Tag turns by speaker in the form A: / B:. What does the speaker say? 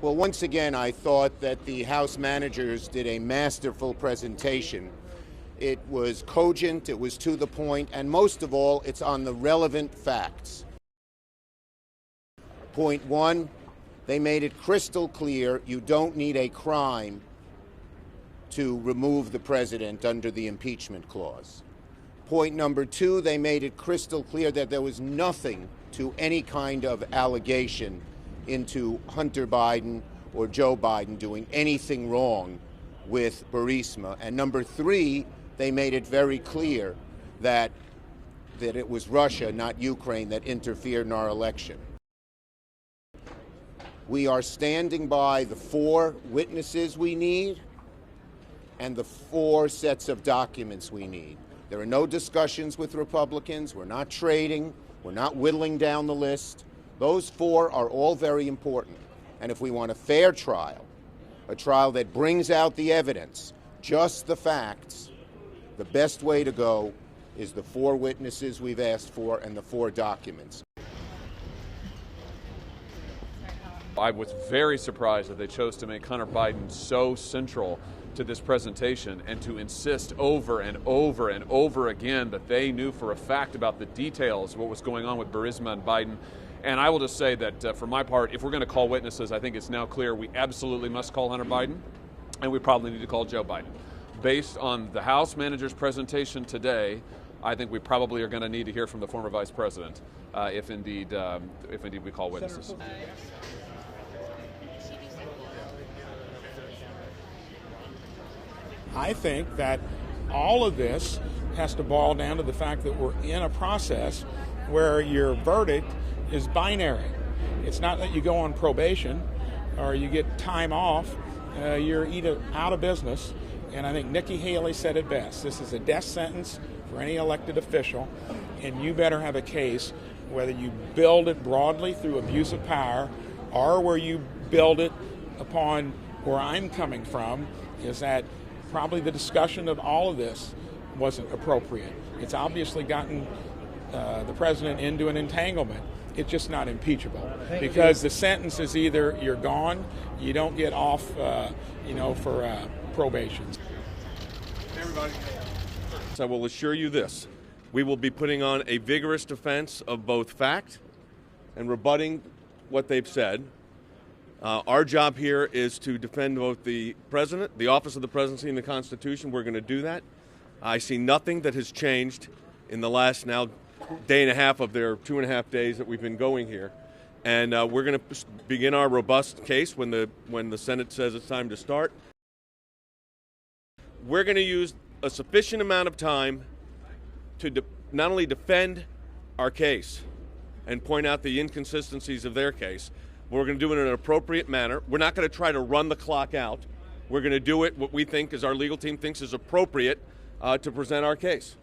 A: Well, once again, I thought that the House managers did a masterful presentation. It was cogent, it was to the point, and most of all, it's on the relevant facts. Point one, they made it crystal clear you don't need a crime to remove the president under the impeachment clause. Point number two, they made it crystal clear that there was nothing to any kind of allegation into Hunter Biden or Joe Biden doing anything wrong with Burisma. And number three, they made it very clear that it was Russia, not Ukraine, that interfered in our election. We are standing by the 4 witnesses we need and the 4 sets of documents we need. There are no discussions with Republicans. We're not trading. We're not whittling down the list. Those 4 are all very important. And if we want a fair trial, a trial that brings out the evidence, just the facts, the best way to go is the 4 witnesses we've asked for and the 4 documents.
B: I was very surprised that they chose to make Hunter Biden so central to this presentation and to insist over and over and over again that they knew for a fact about the details of what was going on with Burisma and Biden. And I will just say that for my part, if we're going to call witnesses, I think it's now clear we absolutely must call Hunter Biden, and we probably need to call Joe Biden. Based on the House manager's presentation today, I think we probably are going to need to hear from the former vice president if indeed we call witnesses.
C: I think that all of this has to boil down to the fact that we're in a process where your verdict is binary. It's not that you go on probation or you get time off, you're either out of business. And I think Nikki Haley said it best. This is a death sentence for any elected official, and you better have a case, whether you build it broadly through abuse of power or where you build it upon where I'm coming from, is that probably the discussion of all of this wasn't appropriate. It's obviously gotten the president into an entanglement. It's just not impeachable because the sentence is either you're gone, you don't get off, for probation.
D: Hey everybody. I will assure you this. We will be putting on a vigorous defense of both fact and rebutting what they've said. Our job here is to defend both the president, the office of the presidency, and the Constitution. We're going to do that. I see nothing that has changed in the last now day and a half of their 2.5 days that we've been going here. And we're going to begin our robust case when the Senate says it's time to start. We're going to use a sufficient amount of time to not only defend our case and point out the inconsistencies of their case, but we're going to do it in an appropriate manner. We're not going to try to run the clock out. We're going to do it what we think, as our legal team thinks, is appropriate to present our case.